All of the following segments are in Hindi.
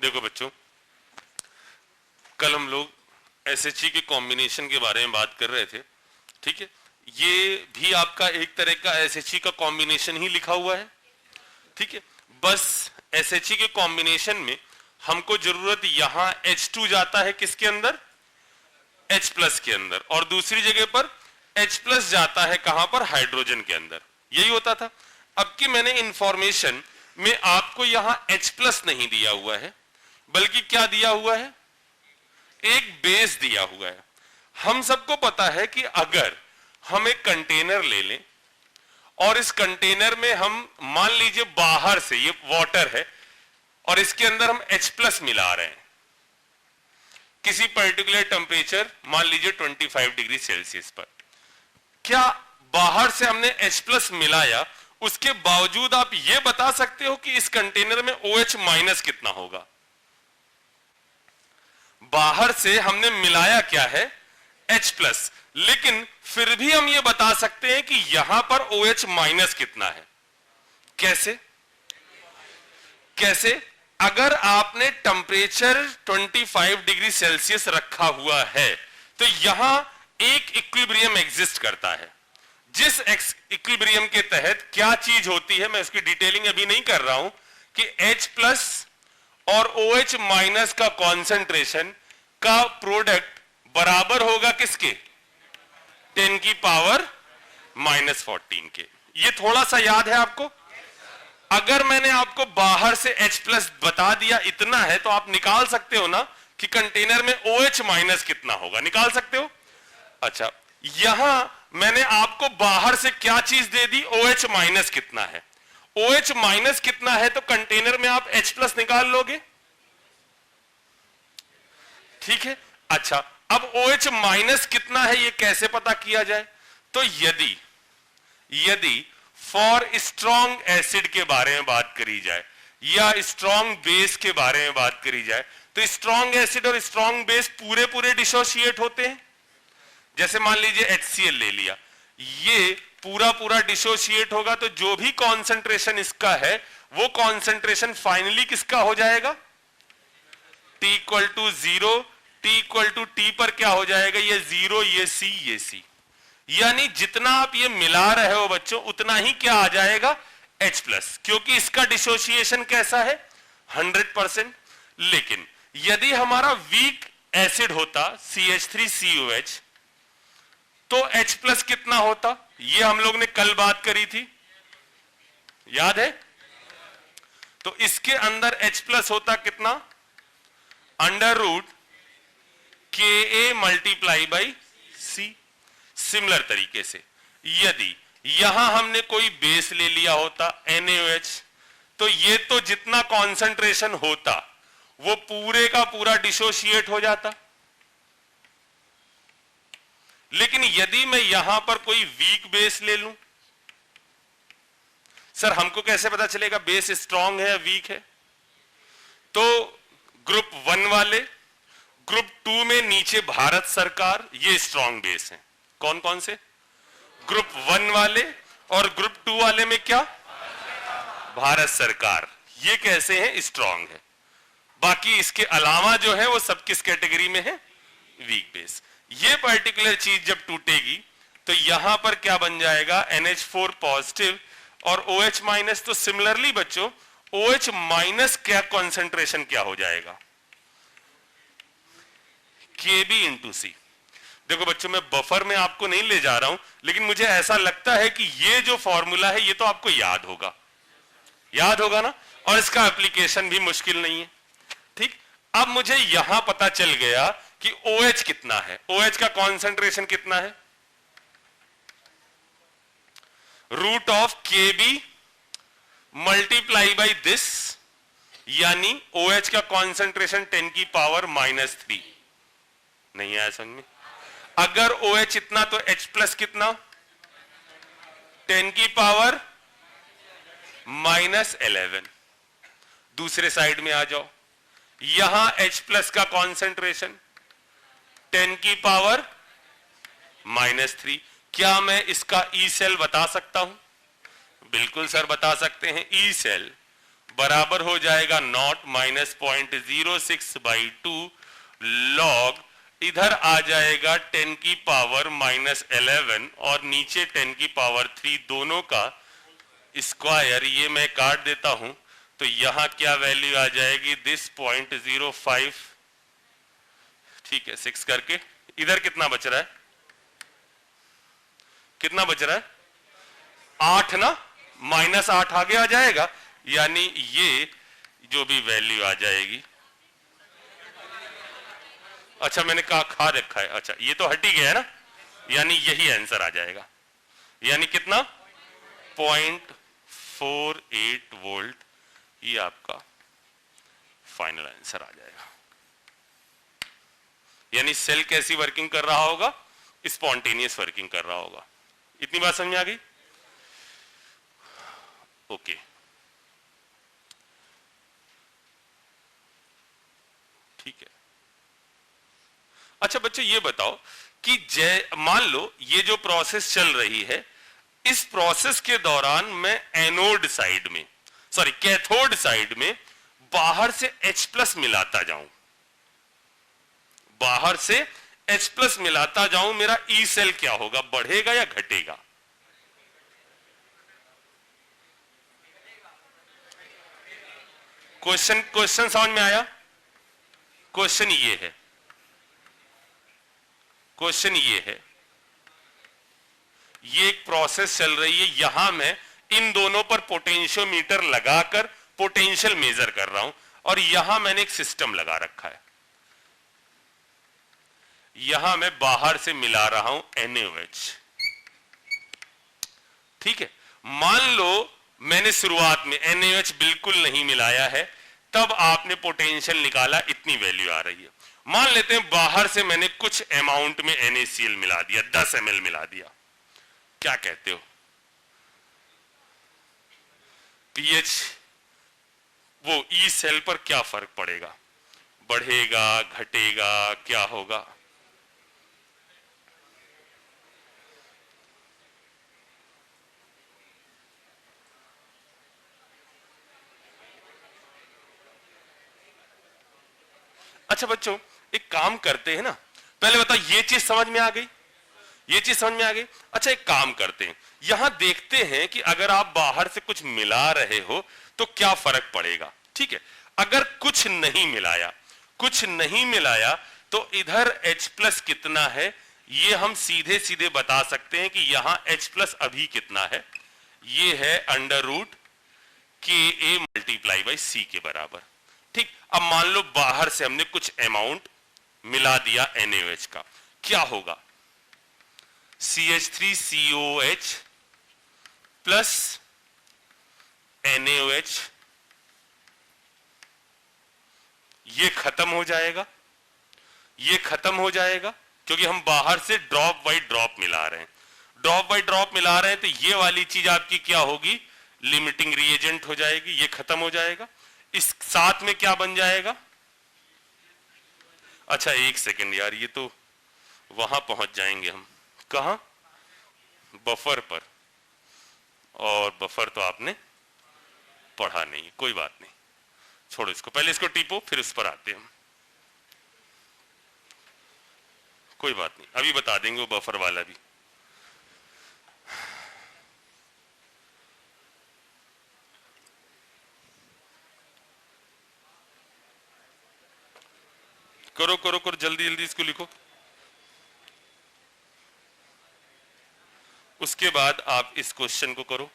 देखो बच्चों, कल हम लोग एसएचई के कॉम्बिनेशन के बारे में बात कर रहे थे, ठीक है। ये भी आपका एक तरह का एसएचई का कॉम्बिनेशन ही लिखा हुआ है, ठीक है। बस एसएचई के कॉम्बिनेशन में हमको जरूरत यहां H2 जाता है किसके अंदर, H प्लस के अंदर, और दूसरी जगह पर H प्लस जाता है कहां पर, हाइड्रोजन के अंदर। यही होता था। अब कि मैंने इंफॉर्मेशन में आपको यहां H प्लस नहीं दिया हुआ है, बल्कि क्या दिया हुआ है, एक बेस दिया हुआ है। हम सबको पता है कि अगर हम एक कंटेनर ले लें और इस कंटेनर में हम मान लीजिए बाहर से ये वाटर है और इसके अंदर हम H प्लस मिला रहे हैं किसी पर्टिकुलर टेम्परेचर, मान लीजिए 25 डिग्री सेल्सियस पर, क्या बाहर से हमने H प्लस मिलाया, उसके बावजूद आप ये बता सकते हो कि इस कंटेनर में OH माइनस कितना होगा? बाहर से हमने मिलाया क्या है, H प्लस, लेकिन फिर भी हम ये बता सकते हैं कि यहां पर OH माइनस कितना है। कैसे कैसे? अगर आपने टेम्परेचर 25 डिग्री सेल्सियस रखा हुआ है तो यहां एक इक्विलिब्रियम एग्जिस्ट करता है, जिस इक्विलिब्रियम के तहत क्या चीज होती है, मैं उसकी डिटेलिंग अभी नहीं कर रहा हूं, कि H प्लस और OH माइनस का कॉन्सेंट्रेशन का प्रोडक्ट बराबर होगा किसके, 10 की पावर -14 के। ये थोड़ा सा याद है आपको? अगर मैंने आपको बाहर से H प्लस बता दिया इतना है, तो आप निकाल सकते हो ना कि कंटेनर में OH माइनस कितना होगा, निकाल सकते हो। अच्छा, यहां मैंने आपको बाहर से क्या चीज दे दी, OH माइनस कितना है। OH माइनस कितना है तो कंटेनर में आप H प्लस निकाल लोगे, ठीक है। अच्छा, अब OH माइनस कितना है ये कैसे पता किया जाए? तो यदि फॉर स्ट्रॉन्ग एसिड के बारे में बात करी जाए या स्ट्रॉन्ग बेस के बारे में बात करी जाए, तो स्ट्रॉन्ग एसिड और स्ट्रॉन्ग बेस पूरे पूरे डिसोशिएट होते हैं। जैसे मान लीजिए HCl ले लिया, ये पूरा पूरा डिसोशिएट होगा, तो जो भी कॉन्सेंट्रेशन इसका है वो कॉन्सेंट्रेशन फाइनली किसका हो जाएगा, T equal to 0, T equal to T पर क्या हो जाएगा, ये 0, ये C, ये C। यानी जितना आप ये मिला रहे हो बच्चों, उतना ही क्या आ जाएगा, H प्लस, क्योंकि इसका डिसोसिएशन कैसा है, 100%। लेकिन यदि हमारा वीक एसिड होता CH3COH, तो H प्लस कितना होता, ये हम लोग ने कल बात करी थी, याद है? तो इसके अंदर H प्लस होता कितना, √KA multiply by C। Similar तरीके से यदि यहां हमने कोई बेस ले लिया होता NaOH, तो ये तो जितना कॉन्सेंट्रेशन होता वो पूरे का पूरा डिसोशिएट हो जाता। लेकिन यदि मैं यहां पर कोई वीक बेस ले लूं, सर हमको कैसे पता चलेगा बेस स्ट्रांग है या वीक है? तो ग्रुप 1 वाले, ग्रुप 2 में नीचे भारत सरकार, ये स्ट्रांग बेस है। कौन कौन से? ग्रुप 1 वाले, और ग्रुप 2 वाले में क्या, भारत सरकार। ये कैसे हैं, स्ट्रांग है। बाकी इसके अलावा जो है वो सब किस कैटेगरी में है, वीक बेस। ये पर्टिकुलर चीज जब टूटेगी तो यहां पर क्या बन जाएगा, NH4 पॉजिटिव और OH माइनस। तो सिमिलरली बच्चों OH माइनस क्या कॉन्सेंट्रेशन क्या हो जाएगा, KB इंटू C। देखो बच्चों, मैं बफर में आपको नहीं ले जा रहा हूं, लेकिन मुझे ऐसा लगता है कि ये जो फॉर्मूला है ये तो आपको याद होगा ना, और इसका एप्लीकेशन भी मुश्किल नहीं है, ठीक। अब मुझे यहां पता चल गया कि OH कितना है, OH का कॉन्सेंट्रेशन कितना है, √KB मल्टीप्लाई बाई दिस, यानी OH का कॉन्सेंट्रेशन 10 की पावर -3। नहीं आया समझ में? अगर OH इतना तो H प्लस कितना, 10 की पावर -11। दूसरे साइड में आ जाओ, यहां H प्लस का कॉन्सेंट्रेशन 10 की पावर -3। क्या मैं इसका ई सेल बता सकता हूं? बिल्कुल सर बता सकते हैं। ई सेल बराबर हो जाएगा नॉट माइनस 0.06/2 लॉग, इधर आ जाएगा 10 की पावर -11 और नीचे 10 की पावर 3, दोनों का स्क्वायर। ये मैं काट देता हूं तो यहां क्या वैल्यू आ जाएगी, दिस 0.05, ठीक है 6 करके। इधर कितना बच रहा है, कितना बच रहा है, 8 ना, -8 आगे आ जाएगा, यानी ये जो भी वैल्यू आ जाएगी, अच्छा मैंने कहा खा रखा है, अच्छा ये तो हट ही गया है ना, यानी यही आंसर आ जाएगा, यानी कितना 0.48 वोल्ट, ये आपका फाइनल आंसर आ जाएगा। यानी सेल कैसी वर्किंग कर रहा होगा, स्पॉन्टेनियस वर्किंग कर रहा होगा। इतनी बात समझ में आ गई, ओके। ठीक है, अच्छा बच्चों ये बताओ कि मान लो ये जो प्रोसेस चल रही है, इस प्रोसेस के दौरान मैं एनोड साइड में, सॉरी कैथोड साइड में बाहर से H+ मिलाता जाऊं, बाहर से H+ मिलाता जाऊं, मेरा ई सेल क्या होगा, बढ़ेगा या घटेगा? क्वेश्चन समझ में आया? क्वेश्चन ये है, क्वेश्चन ये है, ये एक प्रोसेस चल रही है, यहां मैं इन दोनों पर पोटेंशियोमीटर लगाकर पोटेंशियल मेजर कर रहा हूं, और यहां मैंने एक सिस्टम लगा रखा है, यहां मैं बाहर से मिला रहा हूं NaOH, ठीक है। मान लो मैंने शुरुआत में NaOH बिल्कुल नहीं मिलाया है, तब आपने पोटेंशियल निकाला, इतनी वैल्यू आ रही है। मान लेते हैं बाहर से मैंने कुछ अमाउंट में NaCl मिला दिया, 10 ml मिला दिया, क्या कहते हो, पीएच वो ई सेल पर क्या फर्क पड़ेगा, बढ़ेगा घटेगा, क्या होगा? अच्छा बच्चों एक काम करते हैं ना, पहले बताओ ये चीज समझ में आ गई, ये चीज समझ में आ गई। अच्छा एक काम करते हैं, यहां देखते हैं कि अगर आप बाहर से कुछ मिला रहे हो तो क्या फर्क पड़ेगा, ठीक है। अगर कुछ नहीं मिलाया, कुछ नहीं मिलाया, तो इधर H+ कितना है ये हम सीधे सीधे बता सकते हैं कि यहां H+ अभी कितना है, ये है √KA × C के बराबर, ठीक। अब मान लो बाहर से हमने कुछ अमाउंट मिला दिया NaOH का, क्या होगा, CH3COH प्लस NaOH, ये खत्म हो जाएगा, ये खत्म हो जाएगा, क्योंकि हम बाहर से ड्रॉप बाई ड्रॉप मिला रहे हैं, ड्रॉप बाई ड्रॉप मिला रहे हैं, तो ये वाली चीज आपकी क्या होगी, लिमिटिंग रिएजेंट हो जाएगी, ये खत्म हो जाएगा। इस साथ में क्या बन जाएगा, अच्छा एक सेकंड यार, ये तो वहां पहुंच जाएंगे हम, कहां, बफर पर, और बफर तो आपने पढ़ा नहीं, कोई बात नहीं, छोड़ो इसको, पहले इसको टिपो फिर उस पर आते हैं हम, कोई बात नहीं, अभी बता देंगे वो बफर वाला भी। करो करो करो, जल्दी जल्दी इसको लिखो, उसके बाद आप इस क्वेश्चन को करो।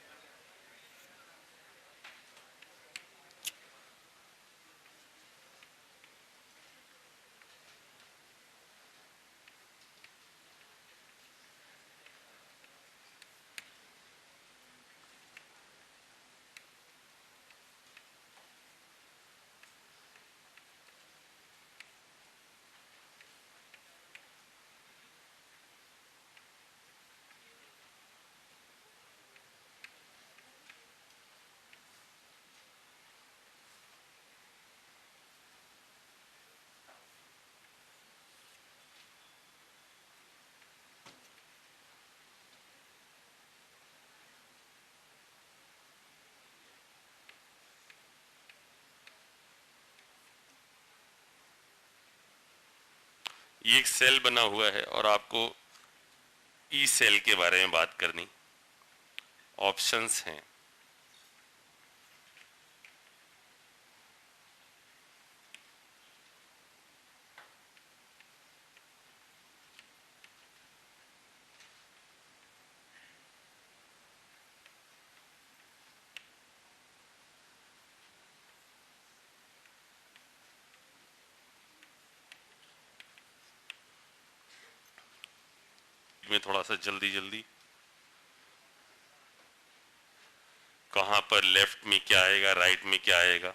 ये एक सेल बना हुआ है और आपको ई सेल के बारे में बात करनी। ऑप्शंस हैं, में थोड़ा सा जल्दी जल्दी, कहां पर लेफ्ट में क्या आएगा, राइट में क्या आएगा,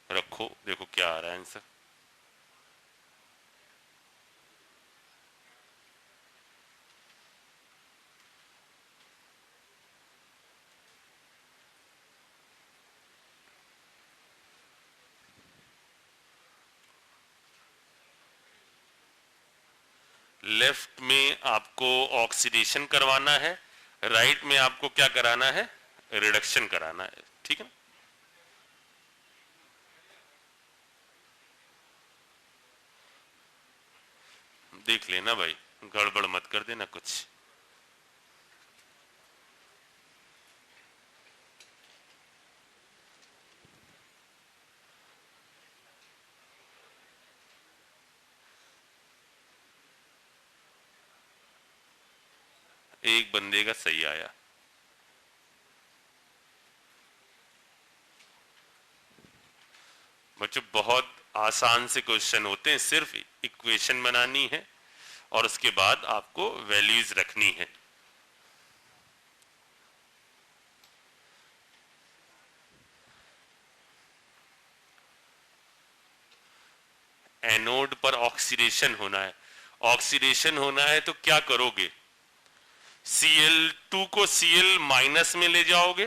रखो, देखो क्या आ रहा है आंसर। लेफ्ट में आपको ऑक्सीडेशन करवाना है, राइट में आपको क्या कराना है, रिडक्शन कराना है, ठीक है ना। देख लेना भाई, गड़बड़ मत कर देना कुछ। एक बंदे का सही आया। बच्चों बहुत आसान से क्वेश्चन होते हैं, सिर्फ इक्वेशन बनानी है और उसके बाद आपको वैल्यूज रखनी है। एनोड पर ऑक्सीडेशन होना है, ऑक्सीडेशन होना है तो क्या करोगे, Cl2 को Cl माइनस में ले जाओगे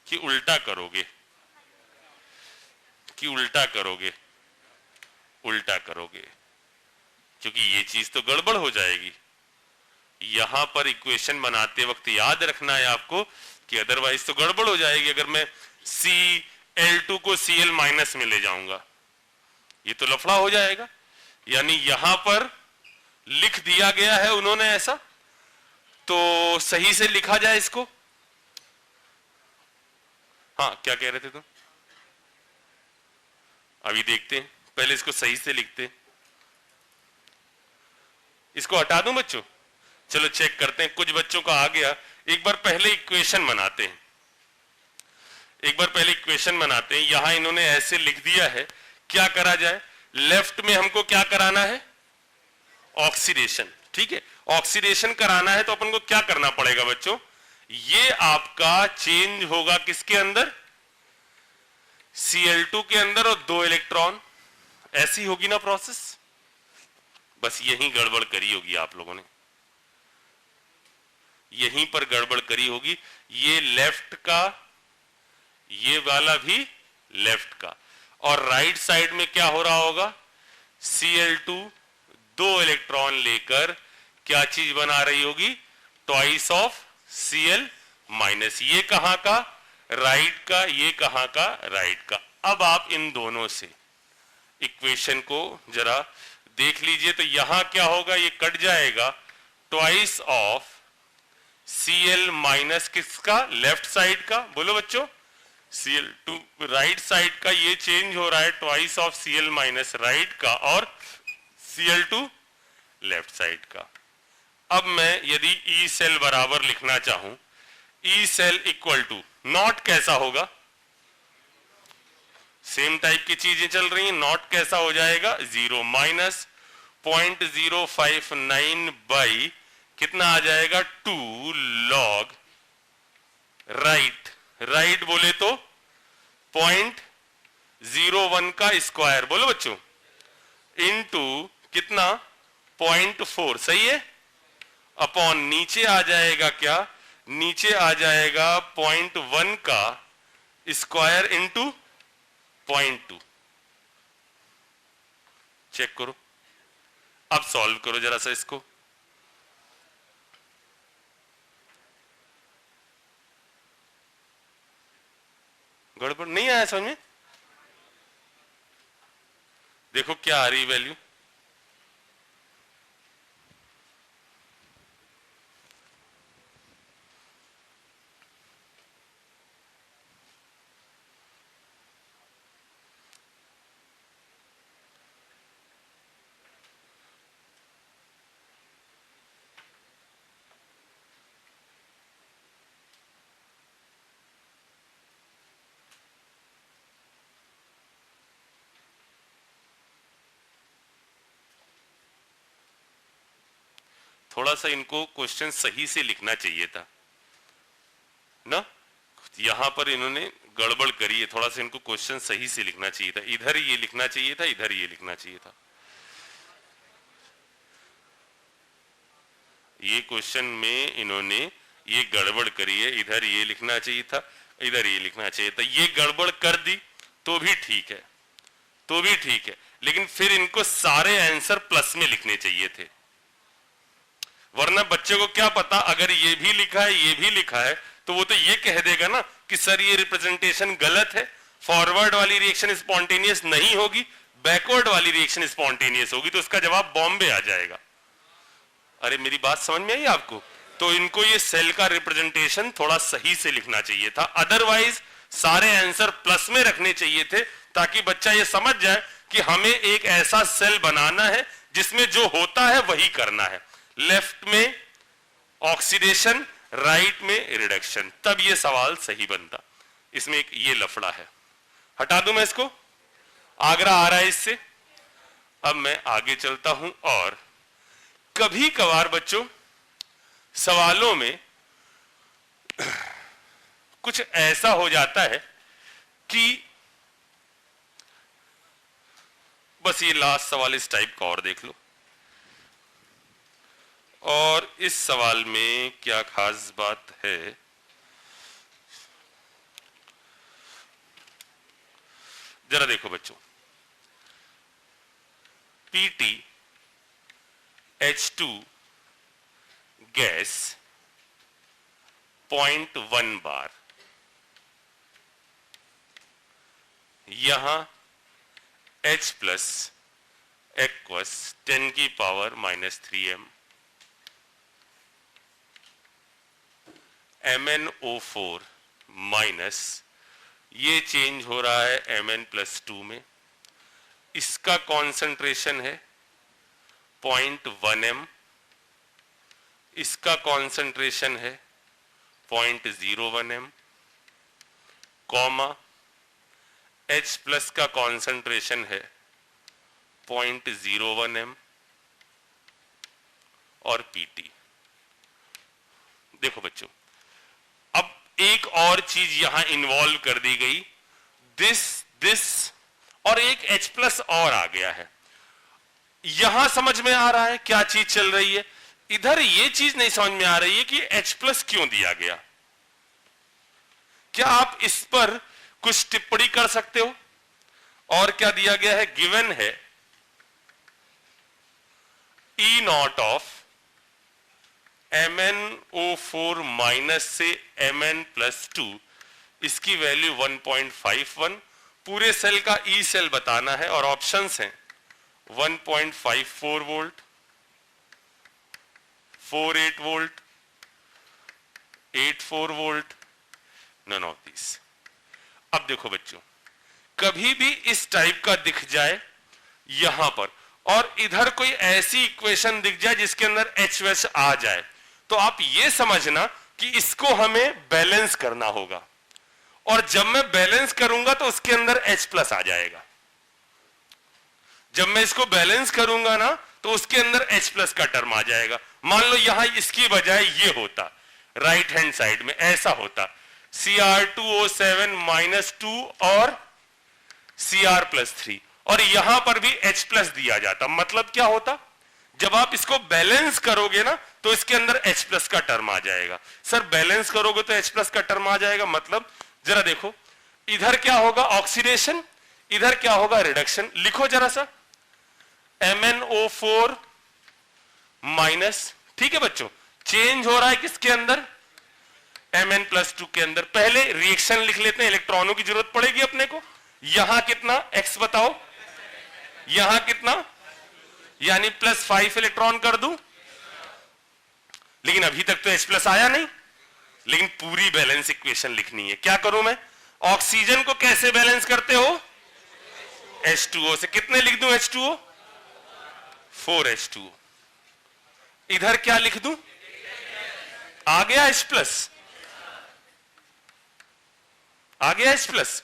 कि उल्टा करोगे, कि उल्टा करोगे, उल्टा करोगे, क्योंकि ये चीज तो गड़बड़ हो जाएगी। यहां पर इक्वेशन बनाते वक्त याद रखना है आपको कि अदरवाइज तो गड़बड़ हो जाएगी अगर मैं Cl2 को Cl माइनस में ले जाऊंगा, ये तो लफड़ा हो जाएगा। यानी यहां पर लिख दिया गया है उन्होंने ऐसा, तो सही से लिखा जाए इसको। हाँ क्या कह रहे थे तुम? अभी देखते हैं, पहले इसको सही से लिखते हैं। इसको हटा दूं बच्चों? चलो चेक करते हैं, कुछ बच्चों का आ गया। एक बार पहले इक्वेशन बनाते हैं, एक बार पहले इक्वेशन बनाते हैं। यहां इन्होंने ऐसे लिख दिया है, क्या करा जाए, लेफ्ट में हमको क्या कराना है, ऑक्सीडेशन, ठीक है। ऑक्सीडेशन कराना है तो अपन को क्या करना पड़ेगा बच्चों, ये आपका चेंज होगा किसके अंदर, Cl2 के अंदर, और 2 इलेक्ट्रॉन, ऐसी होगी ना प्रोसेस। बस यहीं गड़बड़ करी होगी आप लोगों ने, यहीं पर गड़बड़ करी होगी। ये लेफ्ट का, ये वाला भी लेफ्ट का, और राइट साइड में क्या हो रहा होगा, Cl2 2 इलेक्ट्रॉन लेकर क्या चीज बना रही होगी, ट्वाइस ऑफ Cl माइनस। ये कहां का, राइट का, ये कहां का, राइट का। अब आप इन दोनों से इक्वेशन को जरा देख लीजिए, तो यहां क्या होगा, ये कट जाएगा, ट्वाइस ऑफ Cl माइनस किसका, लेफ्ट साइड का, बोलो बच्चों, Cl2 राइट साइड का, ये चेंज हो रहा है, twice of Cl minus right का, और Cl2 लेफ्ट साइड का। अब मैं यदि ई सेल बराबर लिखना चाहूं, E cell equal to naught कैसा होगा, सेम टाइप की चीजें चल रही हैं, नॉट कैसा हो जाएगा, 0 माइनस 0.059 बाई कितना आ जाएगा, 2 लॉग राइट, राइट बोले तो 0.01 का स्क्वायर, बोलो बच्चों, इनटू कितना, 0.4, सही है, अपॉन नीचे आ जाएगा क्या, नीचे आ जाएगा 0.1 का स्क्वायर इंटू 0.2। चेक करो, अब सॉल्व करो जरा सा इसको। गड़बड़ नहीं आया समझ में? देखो क्या आ रही वैल्यू, थोड़ा सा इनको क्वेश्चन सही से लिखना चाहिए था ना, यहां पर इन्होंने गड़बड़ करी है, थोड़ा सा इनको क्वेश्चन सही से लिखना चाहिए था, इधर ये लिखना चाहिए था, इधर ये लिखना चाहिए था। ये क्वेश्चन में इन्होंने ये गड़बड़ करी है, इधर ये लिखना चाहिए था, इधर ये लिखना चाहिए था। ये गड़बड़ कर दी तो भी ठीक है, तो भी ठीक है, लेकिन फिर इनको सारे आंसर प्लस में लिखने चाहिए थे, वरना बच्चे को क्या पता अगर ये भी लिखा है ये भी लिखा है तो वो तो ये कह देगा ना कि सर ये रिप्रेजेंटेशन गलत है, फॉरवर्ड वाली रिएक्शन स्पॉन्टेनियस नहीं होगी, बैकवर्ड वाली रिएक्शन स्पॉन्टेनियस होगी, तो उसका जवाब बॉम्बे आ जाएगा। अरे मेरी बात समझ में आई आपको? तो इनको ये सेल का रिप्रेजेंटेशन थोड़ा सही से लिखना चाहिए था, अदरवाइज सारे आंसर प्लस में रखने चाहिए थे, ताकि बच्चा ये समझ जाए कि हमें एक ऐसा सेल बनाना है जिसमें जो होता है वही करना है, लेफ्ट में ऑक्सीडेशन, राइट में रिडक्शन, तब ये सवाल सही बनता। इसमें एक ये लफड़ा है, हटा दूं मैं इसको, आगरा आ रहा है इससे। अब मैं आगे चलता हूं, और कभी कभार बच्चों सवालों में कुछ ऐसा हो जाता है कि बस ये लास्ट सवाल इस टाइप का और देख लो, और इस सवाल में क्या खास बात है, जरा देखो बच्चों, Pt H2 गैस 0.1 बार, यहां H प्लस एक्वस 10 की पावर -3m, MnO4 माइनस, ये चेंज हो रहा है Mn+2 में, इसका कॉन्सेंट्रेशन है 0.1 m, इसका कॉन्सेंट्रेशन है 0.01 m, कॉमा H प्लस का कॉन्सेंट्रेशन है 0.01 m, और Pt। देखो बच्चों, अब एक और चीज यहां इन्वॉल्व कर दी गई, दिस और एक H प्लस और आ गया है। यहां समझ में आ रहा है क्या चीज चल रही है, इधर ये चीज नहीं समझ में आ रही है कि H प्लस क्यों दिया गया। क्या आप इस पर कुछ टिप्पणी कर सकते हो? और क्या दिया गया है, गिवन है E not of MnO4 minus से Mn+2, इसकी वैल्यू 1.51, पूरे सेल का ई सेल बताना है, और ऑप्शंस हैं 1.54 volt, 48 volt, 84 volt, none of this. अब देखो बच्चों, कभी भी इस टाइप का दिख जाए यहां पर, और इधर कोई ऐसी इक्वेशन दिख जाए जिसके अंदर HH आ जाए, तो आप ये समझना कि इसको हमें बैलेंस करना होगा, और जब मैं बैलेंस करूंगा तो उसके अंदर H प्लस आ जाएगा। जब मैं इसको बैलेंस करूंगा ना तो उसके अंदर H प्लस का टर्म आ जाएगा। मान लो यहां इसकी बजाय ये होता, राइट हैंड साइड में ऐसा होता, Cr2O7 -2 और Cr+3, और यहां पर भी H प्लस दिया जाता। मतलब क्या होता, जब आप इसको बैलेंस करोगे ना तो इसके अंदर H प्लस का टर्म आ जाएगा। सर बैलेंस करोगे तो H प्लस का टर्म आ जाएगा, मतलब जरा देखो, इधर क्या होगा ऑक्सीडेशन, इधर क्या होगा रिडक्शन। लिखो जरा सा, MnO4 माइनस, ठीक है बच्चों, चेंज हो रहा है किसके अंदर, Mn+2 के अंदर। पहले रिएक्शन लिख लेते हैं, इलेक्ट्रॉनों की जरूरत पड़ेगी अपने को। यहां कितना X बताओ, यहां कितना, यानी +5 इलेक्ट्रॉन कर दूं, लेकिन अभी तक तो H प्लस आया नहीं, लेकिन पूरी बैलेंस इक्वेशन लिखनी है। क्या करूं मैं, ऑक्सीजन को कैसे बैलेंस करते हो, H2O से। कितने लिख दूं H2O, 4H2O। इधर क्या लिख दूं, आ गया H प्लस, आ गया H प्लस,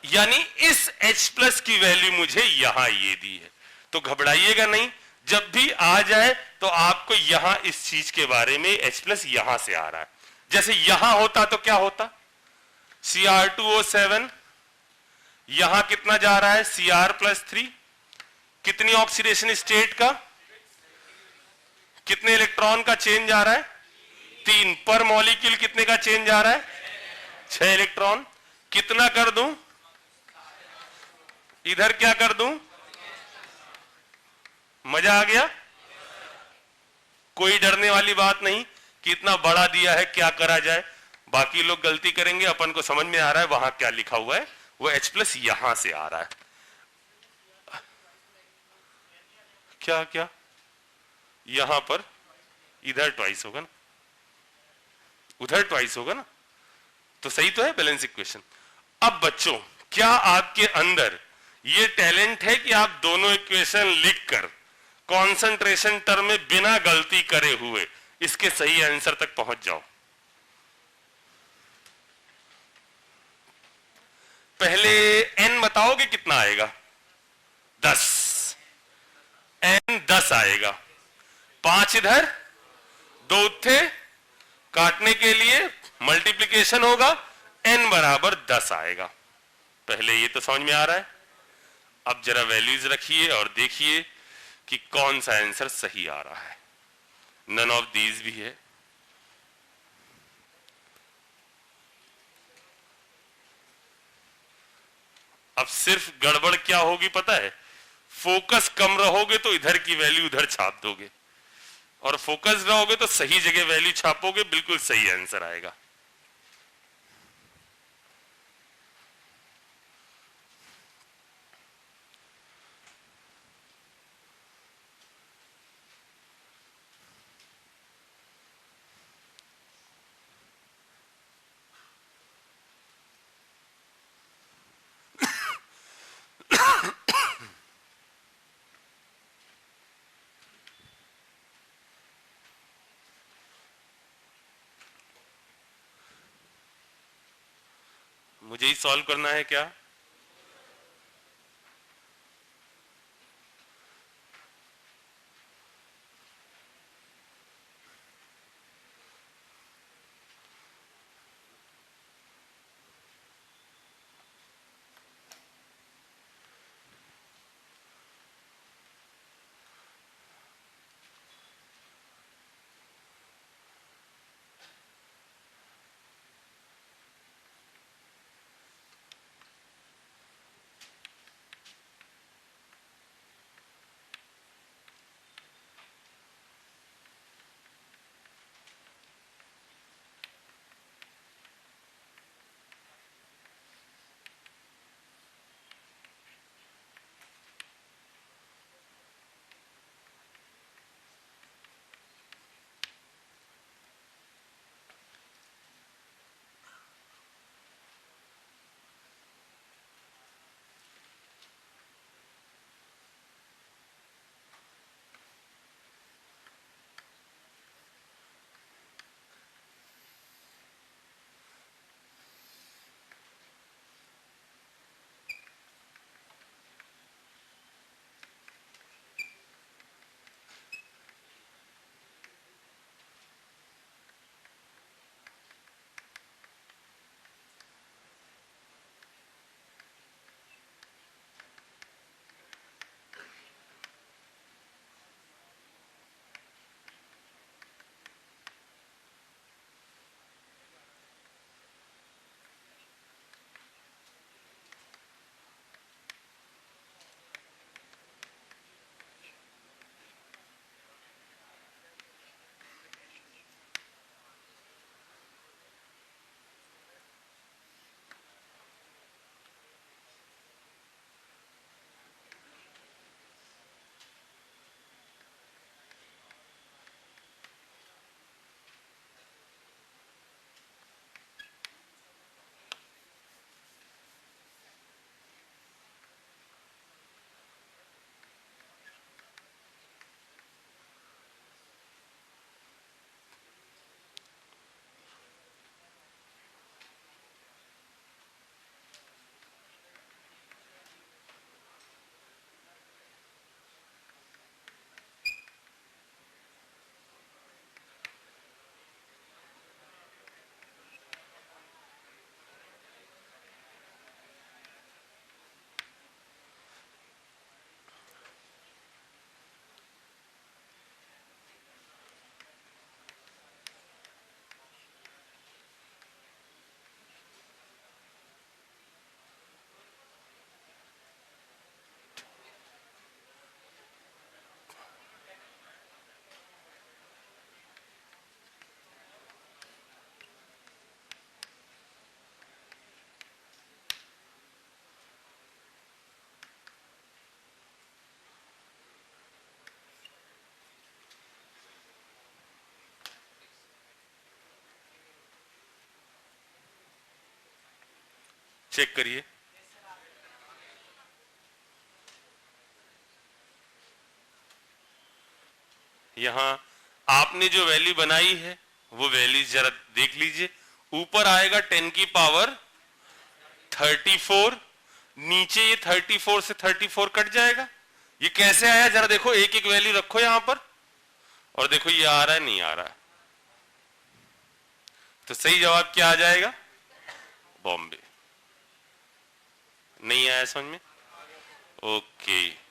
यानी इस H प्लस की वैल्यू मुझे यहां ये दी है। तो घबराइएगा नहीं, जब भी आ जाए तो आपको यहां इस चीज के बारे में H+ यहां से आ रहा है। जैसे यहां होता तो क्या होता, Cr2O7, यहां कितना जा रहा है Cr+3, कितनी ऑक्सीडेशन स्टेट का, कितने इलेक्ट्रॉन का चेंज जा रहा है, 3 पर मॉलिक्यूल कितने का चेंज जा रहा है, 6 इलेक्ट्रॉन। कितना कर दूं, इधर क्या कर दूं, मजा आ गया, कोई डरने वाली बात नहीं कि इतना बड़ा दिया है क्या करा जाए, बाकी लोग गलती करेंगे, अपन को समझ में आ रहा है वहां क्या लिखा हुआ है, वो H+ यहां से आ रहा है। क्या क्या यहां पर इधर ट्वाइस होगा ना, उधर ट्वाइस होगा ना, तो सही तो है बैलेंस इक्वेशन। अब बच्चों क्या आपके अंदर ये टैलेंट है कि आप दोनों इक्वेशन लिखकर कॉन्सेंट्रेशन टर्म में बिना गलती करे हुए इसके सही आंसर तक पहुंच जाओ। पहले n बताओगे कितना आएगा, 10, n 10 आएगा, 5 इधर 2 थे, काटने के लिए मल्टीप्लिकेशन होगा, n बराबर 10 आएगा। पहले ये तो समझ में आ रहा है। अब जरा वैल्यूज रखिए और देखिए कि कौन सा आंसर सही आ रहा है। नन ऑफ दीज भी है। अब सिर्फ गड़बड़ क्या होगी पता है, फोकस कम रहोगे तो इधर की वैल्यू उधर छाप दोगे, और फोकस रहोगे तो सही जगह वैल्यू छापोगे, बिल्कुल सही आंसर आएगा। मुझे ही सॉल्व करना है क्या, चेक करिए। यहां आपने जो वैल्यू बनाई है वो वैल्यू जरा देख लीजिए। ऊपर आएगा 10 की पावर 34, नीचे ये 34 से 34 कट जाएगा। ये कैसे आया जरा देखो, एक एक वैल्यू रखो यहां पर और देखो ये आ रहा है नहीं आ रहा है। तो सही जवाब क्या आ जाएगा? बॉम्बे। नहीं आया समझ में? ओके।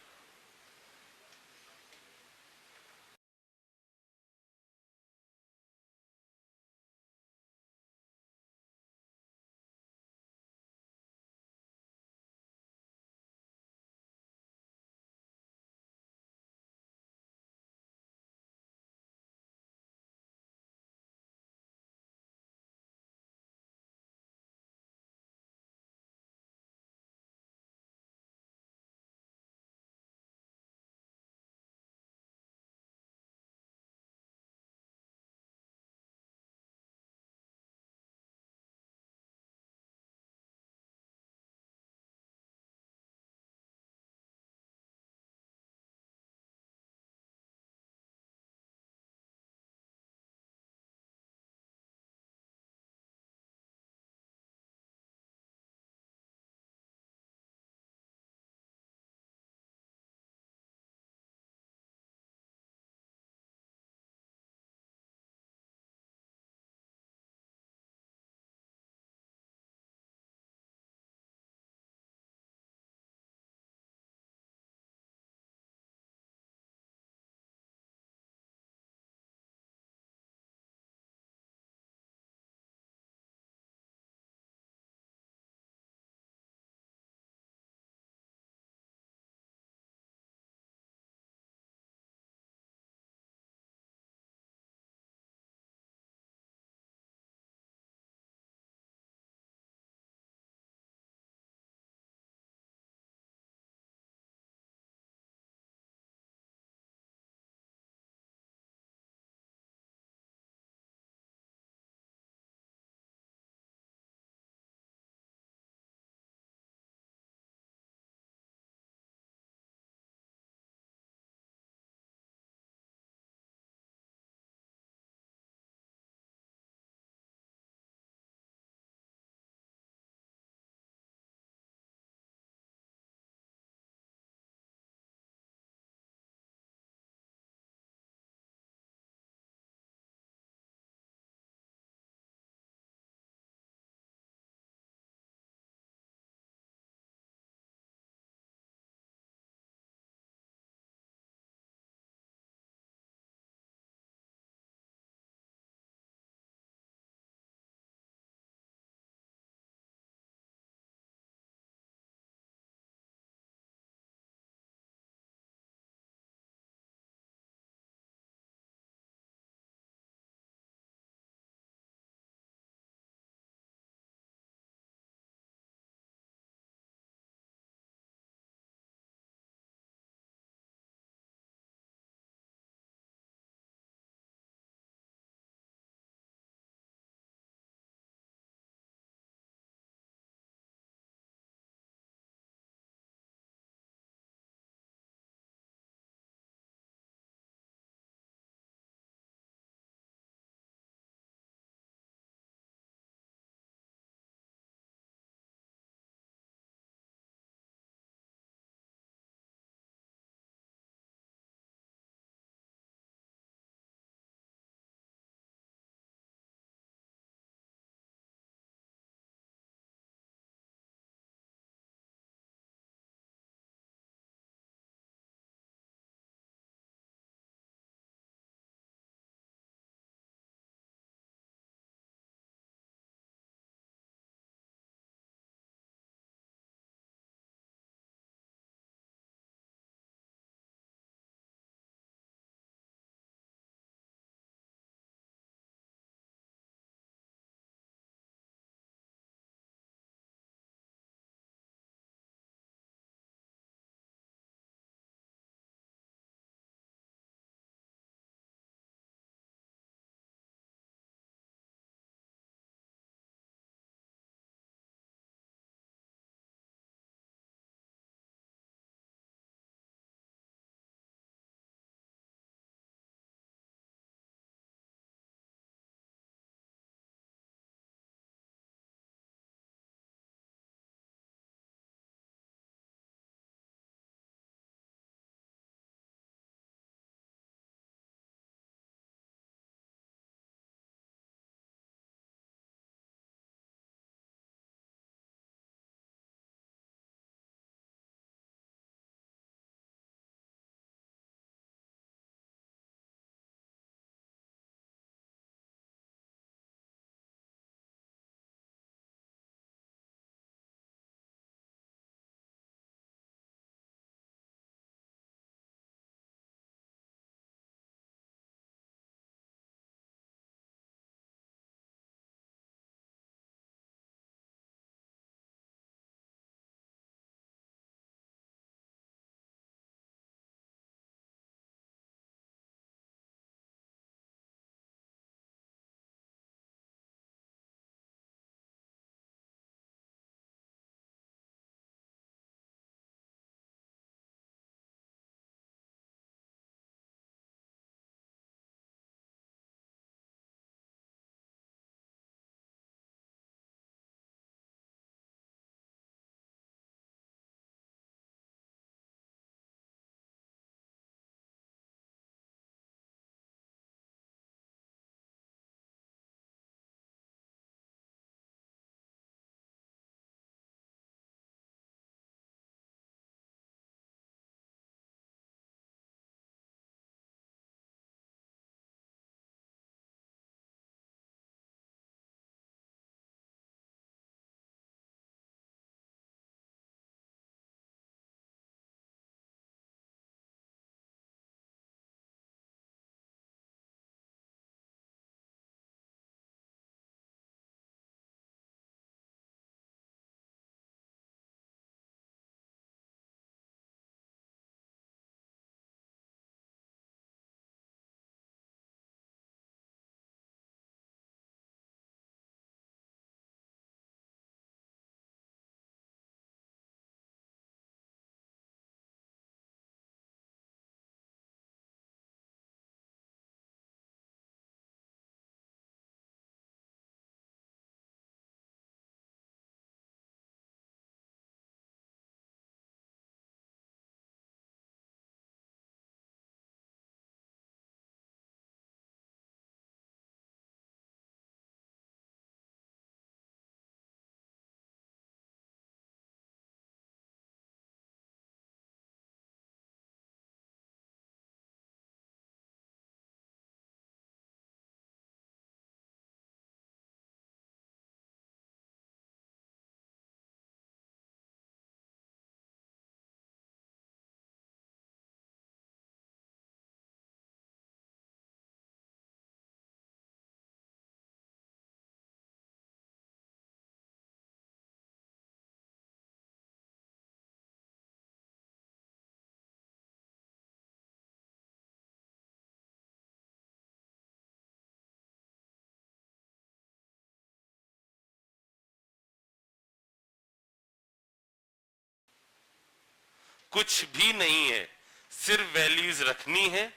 कुछ भी नहीं है, सिर्फ वैल्यूज रखनी है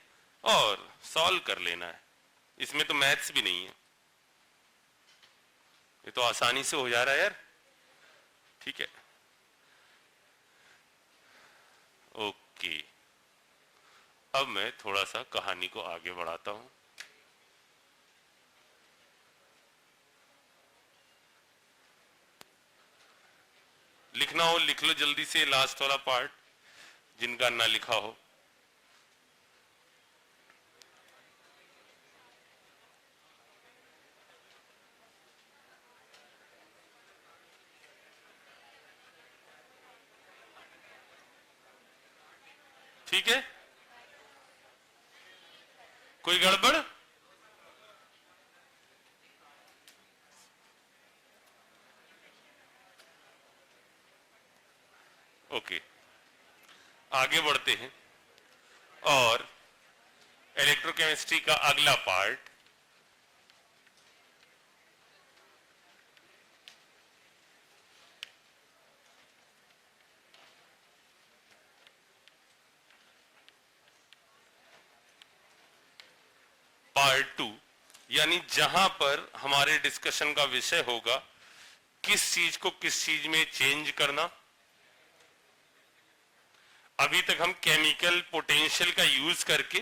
और सॉल्व कर लेना है। इसमें तो मैथ्स भी नहीं है, ये तो आसानी से हो जा रहा है यार। ठीक है, ओके। अब मैं थोड़ा सा कहानी को आगे बढ़ाता हूं। लिखना हो लिख लो जल्दी से लास्ट वाला पार्ट, जिनका ना लिखा हो। ठीक है, कोई गड़बड़? ओके, आगे बढ़ते हैं और इलेक्ट्रोकेमिस्ट्री का अगला पार्ट पार्ट 2, यानी जहां पर हमारे डिस्कशन का विषय होगा किस चीज को किस चीज में चेंज करना। अभी तक हम केमिकल पोटेंशियल का यूज करके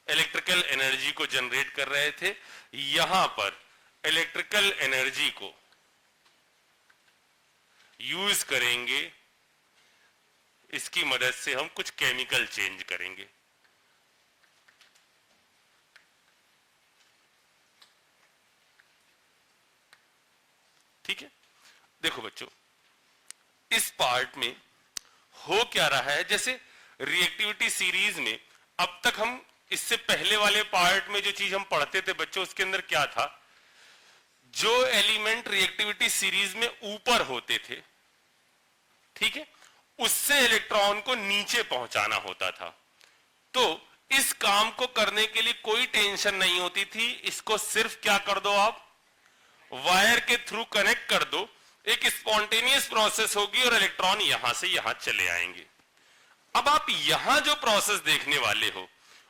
इलेक्ट्रिकल एनर्जी को जनरेट कर रहे थे। यहां पर इलेक्ट्रिकल एनर्जी को यूज करेंगे, इसकी मदद से हम कुछ केमिकल चेंज करेंगे। ठीक है, देखो बच्चों, इस पार्ट में हो क्या रहा है, जैसे रिएक्टिविटी सीरीज में अब तक हम इससे पहले वाले पार्ट में जो चीज हम पढ़ते थे बच्चों, उसके अंदर क्या था, जो एलिमेंट रिएक्टिविटी सीरीज में ऊपर होते थे, ठीक है, उससे इलेक्ट्रॉन को नीचे पहुंचाना होता था। तो इस काम को करने के लिए कोई टेंशन नहीं होती थी, इसको सिर्फ क्या कर दो आप, वायर के थ्रू कनेक्ट कर दो, एक स्पॉन्टेनियस प्रोसेस होगी और इलेक्ट्रॉन यहां से यहां चले आएंगे। अब आप यहां जो प्रोसेस देखने वाले हो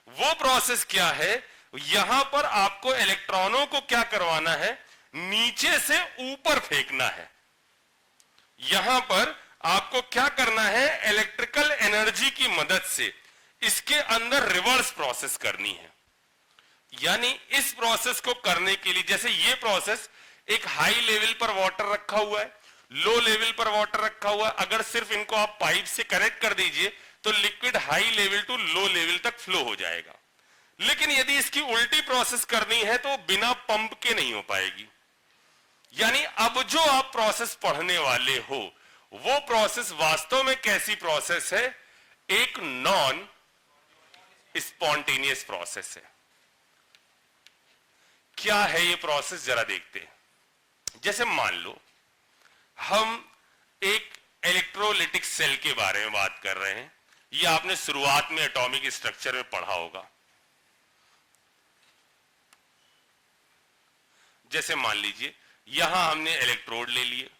वो प्रोसेस क्या है, यहां पर आपको इलेक्ट्रॉनों को क्या करवाना है, नीचे से ऊपर फेंकना है। यहां पर आपको क्या करना है, इलेक्ट्रिकल एनर्जी की मदद से इसके अंदर रिवर्स प्रोसेस करनी है। यानी इस प्रोसेस को करने के लिए, जैसे ये प्रोसेस एक हाई लेवल पर वाटर रखा हुआ है, लो लेवल पर वाटर रखा हुआ है, अगर सिर्फ इनको आप पाइप से कनेक्ट कर दीजिए तो liquid high level to low level तक फ्लो हो जाएगा। लेकिन यदि इसकी उल्टी प्रोसेस करनी है तो बिना पंप के नहीं हो पाएगी। यानी अब जो आप प्रोसेस पढ़ने वाले हो वो प्रोसेस वास्तव में कैसी प्रोसेस है, एक नॉन स्पॉन्टेनियस प्रोसेस है। क्या है ये प्रोसेस, जरा देखते हैं। जैसे मान लो हम एक इलेक्ट्रोलिटिक सेल के बारे में बात कर रहे हैं, ये आपने शुरुआत में एटॉमिक स्ट्रक्चर में पढ़ा होगा। जैसे मान लीजिए यहां हमने इलेक्ट्रोड ले लिए,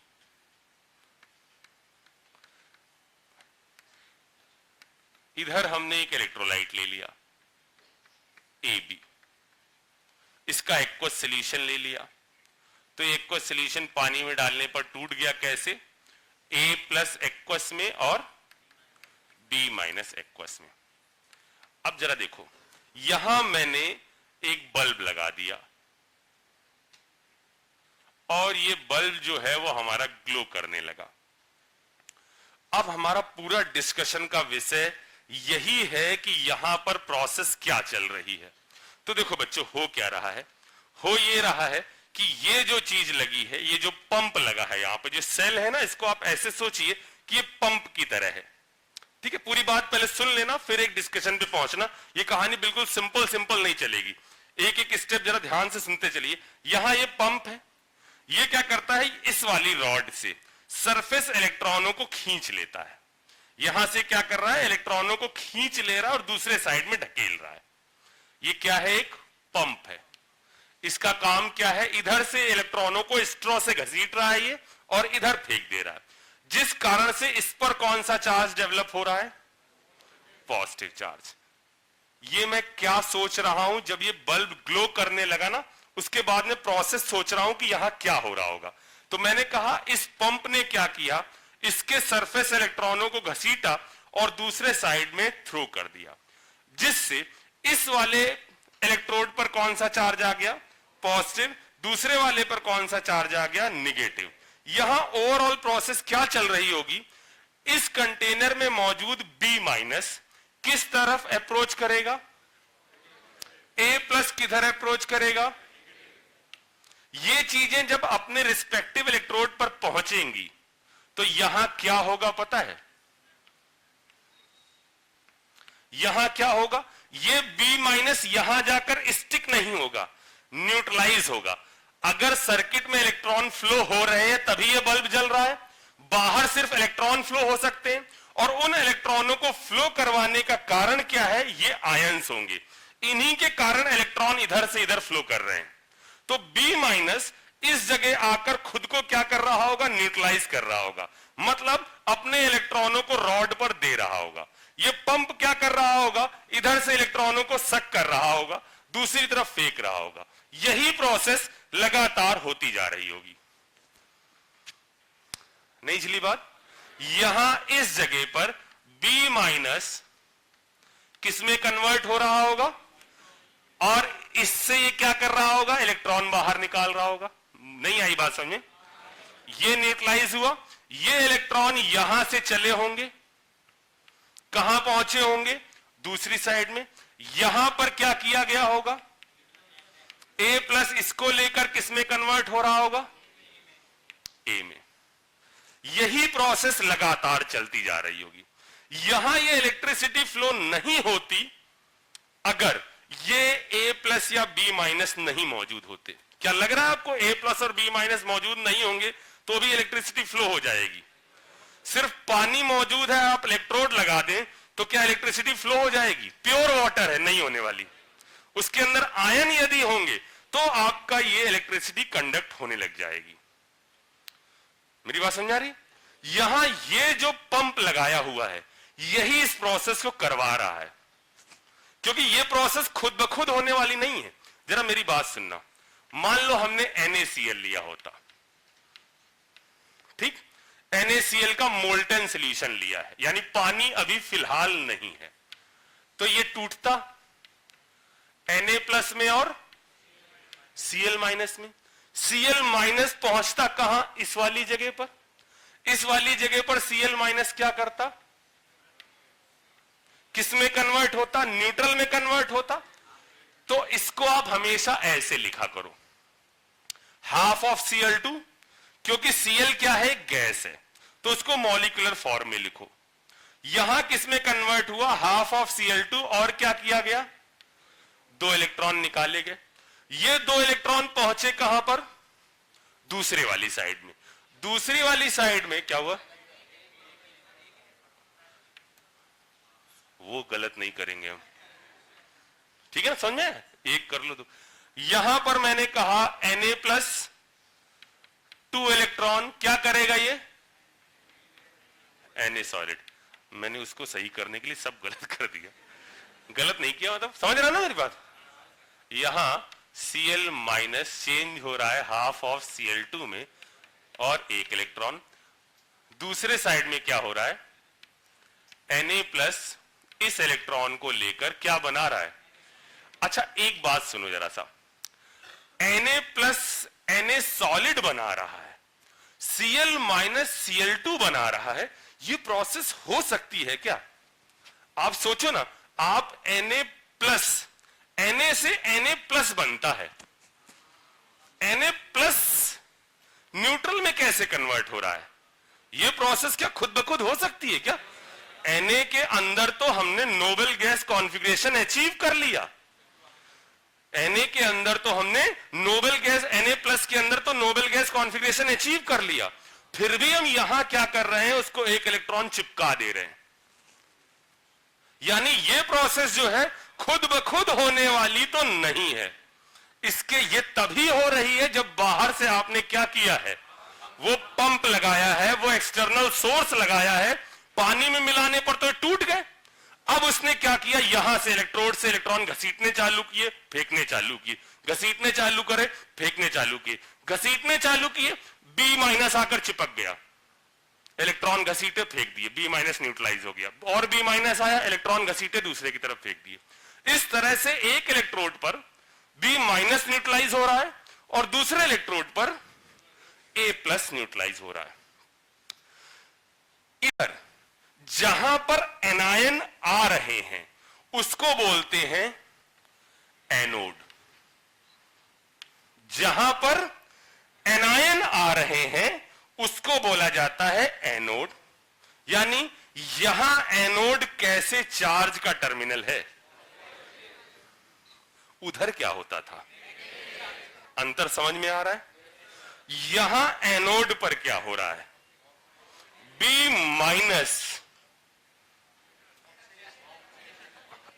इधर हमने एक इलेक्ट्रोलाइट ले लिया AB, इसका एक्वस सॉल्यूशन ले लिया, तो एक्वस सॉल्यूशन पानी में डालने पर टूट गया, कैसे, A प्लस एक्वस में और B माइनस एक्वस में। अब जरा देखो, यहां मैंने एक बल्ब लगा दिया और ये बल्ब जो है वो हमारा ग्लो करने लगा। अब हमारा पूरा डिस्कशन का विषय यही है कि यहां पर प्रोसेस क्या चल रही है। तो देखो बच्चों, हो क्या रहा है, हो ये रहा है कि ये जो चीज लगी है, ये जो पंप लगा है, यहां पे जो सेल है ना, इसको आप ऐसे सोचिए कि ये पंप की तरह है। ठीक है, पूरी बात पहले सुन लेना फिर एक डिस्कशन पे पहुंचना। ये कहानी बिल्कुल सिंपल नहीं चलेगी, एक एक स्टेप जरा ध्यान से सुनते चलिए। यहां ये पंप है, ये क्या करता है, इस वाली रॉड से सरफेस इलेक्ट्रॉनों को खींच लेता है। यहां से क्या कर रहा है, इलेक्ट्रॉनों को खींच ले रहा है और दूसरे साइड में ढकेल रहा है। ये क्या है, एक पंप है। इसका काम क्या है, इधर से इलेक्ट्रॉनों को स्ट्रॉ से घसीट रहा है ये और इधर फेंक दे रहा है, जिस कारण से इस पर कौन सा चार्ज डेवलप हो रहा है, पॉजिटिव चार्ज। ये मैं क्या सोच रहा हूं, जब ये बल्ब ग्लो करने लगा ना, उसके बाद में प्रोसेस सोच रहा हूं कि यहां क्या हो रहा होगा। तो मैंने कहा इस पंप ने क्या किया, इसके सरफेस इलेक्ट्रॉनों को घसीटा और दूसरे साइड में थ्रो कर दिया, जिससे इस वाले इलेक्ट्रोड पर कौन सा चार्ज आ गया, पॉजिटिव, दूसरे वाले पर कौन सा चार्ज आ गया, निगेटिव। यहां ओवरऑल प्रोसेस क्या चल रही होगी, इस कंटेनर में मौजूद B माइनस किस तरफ अप्रोच करेगा, A प्लस किधर अप्रोच करेगा। ये चीजें जब अपने रिस्पेक्टिव इलेक्ट्रोड पर पहुंचेंगी तो यहां क्या होगा पता है, यहां क्या होगा, ये B माइनस यहां जाकर स्टिक नहीं होगा, न्यूट्रलाइज होगा। अगर सर्किट में इलेक्ट्रॉन फ्लो हो रहे हैं तभी ये बल्ब जल रहा है, बाहर सिर्फ इलेक्ट्रॉन फ्लो हो सकते हैं, और उन इलेक्ट्रॉनों को फ्लो करवाने का कारण क्या है, ये आयंस होंगे, इन्हीं के कारण इलेक्ट्रॉन इधर से इधर फ्लो कर रहे हैं। तो B माइनस इस जगह आकर खुद को क्या कर रहा होगा, न्यूट्रलाइज कर रहा होगा, मतलब अपने इलेक्ट्रॉनों को रॉड पर दे रहा होगा। ये पंप क्या कर रहा होगा, इधर से इलेक्ट्रॉनों को सक कर रहा होगा, दूसरी तरफ फेंक रहा होगा। यही प्रोसेस लगातार होती जा रही होगी। नहीं चली बात, यहां इस जगह पर B माइनस किसमें कन्वर्ट हो रहा होगा, और इससे ये क्या कर रहा होगा, इलेक्ट्रॉन बाहर निकाल रहा होगा। नहीं आई बात समझे, ये न्यूट्रलाइज हुआ, ये इलेक्ट्रॉन यहां से चले होंगे, कहां पहुंचे होंगे, दूसरी साइड में। यहां पर क्या किया गया होगा, A प्लस इसको लेकर किसमें कन्वर्ट हो रहा होगा, A में। यही प्रोसेस लगातार चलती जा रही होगी। यहां ये इलेक्ट्रिसिटी फ्लो नहीं होती अगर ये A प्लस या B माइनस नहीं मौजूद होते। क्या लग रहा है आपको, A प्लस और B माइनस मौजूद नहीं होंगे तो भी इलेक्ट्रिसिटी फ्लो हो जाएगी। सिर्फ पानी मौजूद है, आप इलेक्ट्रोड लगा दें तो क्या इलेक्ट्रिसिटी फ्लो हो जाएगी, प्योर वाटर है, नहीं होने वाली। उसके अंदर आयन यदि होंगे तो आपका ये इलेक्ट्रिसिटी कंडक्ट होने लग जाएगी। मेरी बात समझ आ रही, यहां ये जो पंप लगाया हुआ है यही इस प्रोसेस को करवा रहा है, क्योंकि ये प्रोसेस खुद ब खुद होने वाली नहीं है। जरा मेरी बात सुनना, मान लो हमने NaCl लिया होता, ठीक, NaCl का मोल्टन सॉल्यूशन लिया है, यानी पानी अभी फिलहाल नहीं है, तो ये टूटता Na प्लस में और Cl माइनस में। Cl माइनस पहुंचता कहां, इस वाली जगह पर, इस वाली जगह पर Cl माइनस क्या करता, किस में कन्वर्ट होता, न्यूट्रल में कन्वर्ट होता। तो इसको आप हमेशा ऐसे लिखा करो, हाफ ऑफ Cl2, क्योंकि Cl क्या है, गैस है, तो उसको मॉलिक्यूलर फॉर्म में लिखो। यहां किस में कन्वर्ट हुआ, हाफ ऑफ Cl2, और क्या किया गया, 2 इलेक्ट्रॉन निकाले गए। ये 2 इलेक्ट्रॉन पहुंचे कहां पर, दूसरे वाली साइड में। दूसरी वाली साइड में क्या हुआ, वो गलत नहीं करेंगे हम, ठीक है ना, समझ में, एक कर लो तो। यहां पर मैंने कहा Na प्लस 2 इलेक्ट्रॉन क्या करेगा, ये Na सॉलिड। मैंने उसको सही करने के लिए सब गलत कर दिया, गलत नहीं किया, मतलब समझ रहा ना मेरी बात। यहां Cl माइनस चेंज हो रहा है हाफ ऑफ Cl2 में, और 1 इलेक्ट्रॉन। दूसरे साइड में क्या हो रहा है, Na प्लस इस इलेक्ट्रॉन को लेकर क्या बना रहा है। अच्छा एक बात सुनो जरा सा, Na प्लस Na सॉलिड बना रहा है, Cl माइनस Cl2 बना रहा है, ये प्रोसेस हो सकती है क्या, आप सोचो ना। आप Na प्लस, Na से Na प्लस बनता है, Na प्लस न्यूट्रल में कैसे कन्वर्ट हो रहा है, ये प्रोसेस क्या खुद ब खुद हो सकती है क्या। Na के अंदर तो हमने नोबल गैस कॉन्फ़िगरेशन अचीव कर लिया, Na के अंदर तो हमने नोबल गैस, Na प्लस के अंदर तो नोबल गैस कॉन्फ़िगरेशन अचीव कर लिया, फिर भी हम यहां क्या कर रहे हैं, उसको 1 इलेक्ट्रॉन चिपका दे रहे हैं। यानी ये प्रोसेस जो है खुद ब खुद होने वाली तो नहीं है, इसके ये तभी हो रही है जब बाहर से आपने क्या किया है, वो पंप लगाया है, वो एक्सटर्नल सोर्स लगाया है। पानी में मिलाने पर तो टूट गए, अब उसने क्या किया, यहां से इलेक्ट्रोड से इलेक्ट्रॉन घसीटने चालू किए, फेंकने चालू किए, घसीटने चालू करे, फेंकने चालू किए, घसीटने चालू किए, बी माइनस आकर चिपक गया, इलेक्ट्रॉन घसीटे फेंक दिए, बी माइनस न्यूट्रलाइज हो गया, और बी माइनस आया, इलेक्ट्रॉन घसीटे दूसरे की तरफ फेंक दिए। इस तरह से एक इलेक्ट्रोड पर बी माइनस न्यूट्रलाइज हो रहा है और दूसरे इलेक्ट्रोड पर ए प्लस न्यूट्रलाइज हो रहा है। इधर जहां पर एनायन आ रहे हैं उसको बोलते हैं एनोड, जहां पर एनायन आ रहे हैं उसको बोला जाता है एनोड। यानी यहां एनोड कैसे चार्ज का टर्मिनल है, उधर क्या होता था, अंतर समझ में आ रहा है? यहां एनोड पर क्या हो रहा है, बी माइनस।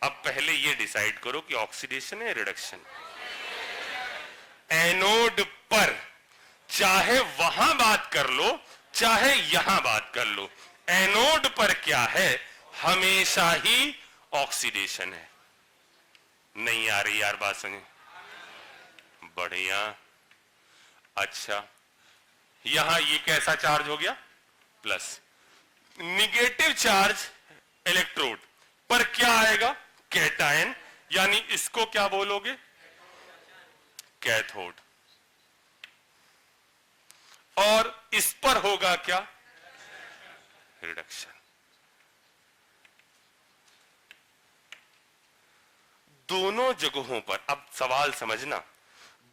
अब पहले ये डिसाइड करो कि ऑक्सीडेशन है रिडक्शन। एनोड पर चाहे वहां बात कर लो चाहे यहां बात कर लो, एनोड पर क्या है, हमेशा ही ऑक्सीडेशन है। नहीं आ रही यार बात समझ? बढ़िया। अच्छा, यहां ये कैसा चार्ज हो गया, प्लस। निगेटिव चार्ज इलेक्ट्रोड पर क्या आएगा, कैटायन, यानी इसको क्या बोलोगे, कैथोड। और इस पर होगा क्या, रिडक्शन। दोनों जगहों पर, अब सवाल समझना,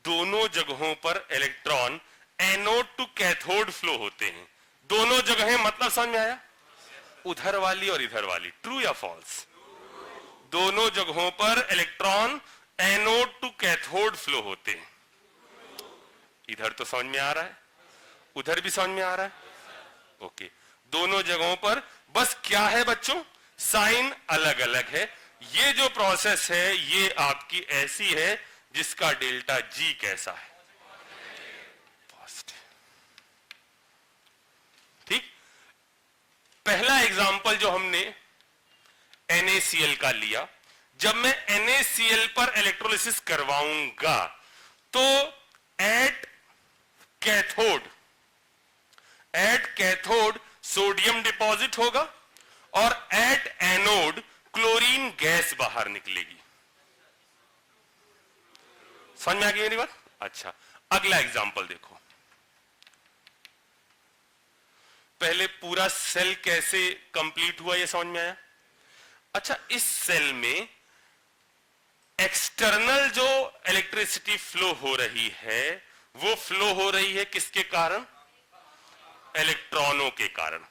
दोनों जगहों पर electron anode to cathode flow होते हैं। दोनों जगहें मतलब समझ में आया, उधर वाली और इधर वाली, ट्रू या फॉल्स? दोनों जगहों पर electron anode to cathode flow होते हैं। इधर तो समझ में आ रहा है, उधर भी समझ में आ रहा है, ओके। दोनों जगहों पर बस क्या है बच्चों, साइन अलग अलग है। ये जो प्रोसेस है ये आपकी ऐसी है जिसका डेल्टा जी कैसा है, पॉजिटिव। ठीक। पहला एग्जांपल जो हमने NaCl का लिया, जब मैं NaCl पर इलेक्ट्रोलिसिस करवाऊंगा तो एट कैथोड सोडियम डिपॉजिट होगा और एट एनोड क्लोरीन गैस बाहर निकलेगी। समझ में आ गई मेरी बात? अच्छा, अगला एग्जांपल देखो। पहले पूरा सेल कैसे कंप्लीट हुआ ये समझ में आया? अच्छा, इस सेल में एक्सटर्नल जो इलेक्ट्रिसिटी फ्लो हो रही है वो फ्लो हो रही है किसके कारण, इलेक्ट्रॉनों के कारण।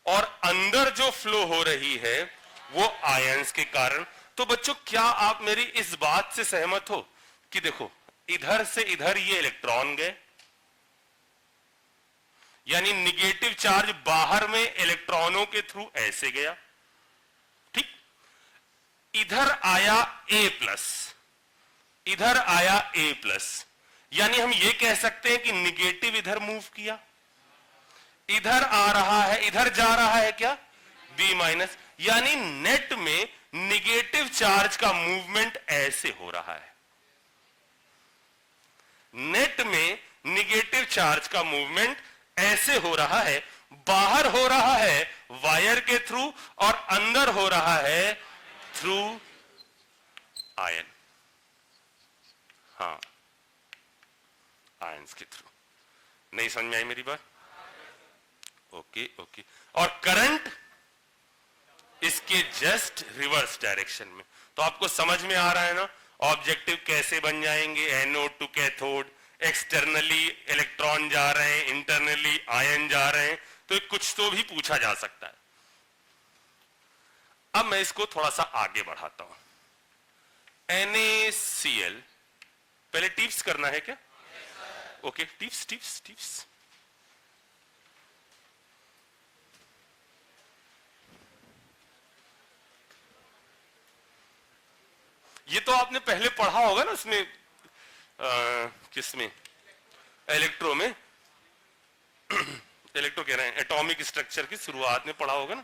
और अंदर जो फ्लो हो रही है वो आयंस के कारण। तो बच्चों क्या आप मेरी इस बात से सहमत हो कि देखो इधर से इधर ये इलेक्ट्रॉन गए, यानी निगेटिव चार्ज बाहर में इलेक्ट्रॉनों के थ्रू ऐसे गया, ठीक। इधर आया A प्लस, इधर आया A प्लस, यानी हम ये कह सकते हैं कि निगेटिव इधर मूव किया, इधर आ रहा है, इधर जा रहा है क्या, B माइनस। यानी नेट में निगेटिव चार्ज का मूवमेंट ऐसे हो रहा है, नेट में निगेटिव चार्ज का मूवमेंट ऐसे हो रहा है। बाहर हो रहा है वायर के थ्रू और अंदर हो रहा है थ्रू आयन, हाँ आयंस के थ्रू। नहीं समझ में आई मेरी बात? Okay okay. और करंट इसके जस्ट रिवर्स डायरेक्शन में। तो आपको समझ में आ रहा है ना ऑब्जेक्टिव कैसे बन जाएंगे, anode to cathode, externally electron जा रहे हैं, इंटरनली आयन जा रहे हैं, तो कुछ तो भी पूछा जा सकता है। अब मैं इसको थोड़ा सा आगे बढ़ाता हूं। NaCl, पहले टिप्स करना है क्या? Okay, tips tips tips. ये तो आपने पहले पढ़ा होगा ना उसमें, किसमें, इलेक्ट्रो में, इलेक्ट्रो कह रहे हैं, एटॉमिक स्ट्रक्चर की शुरुआत में पढ़ा होगा ना।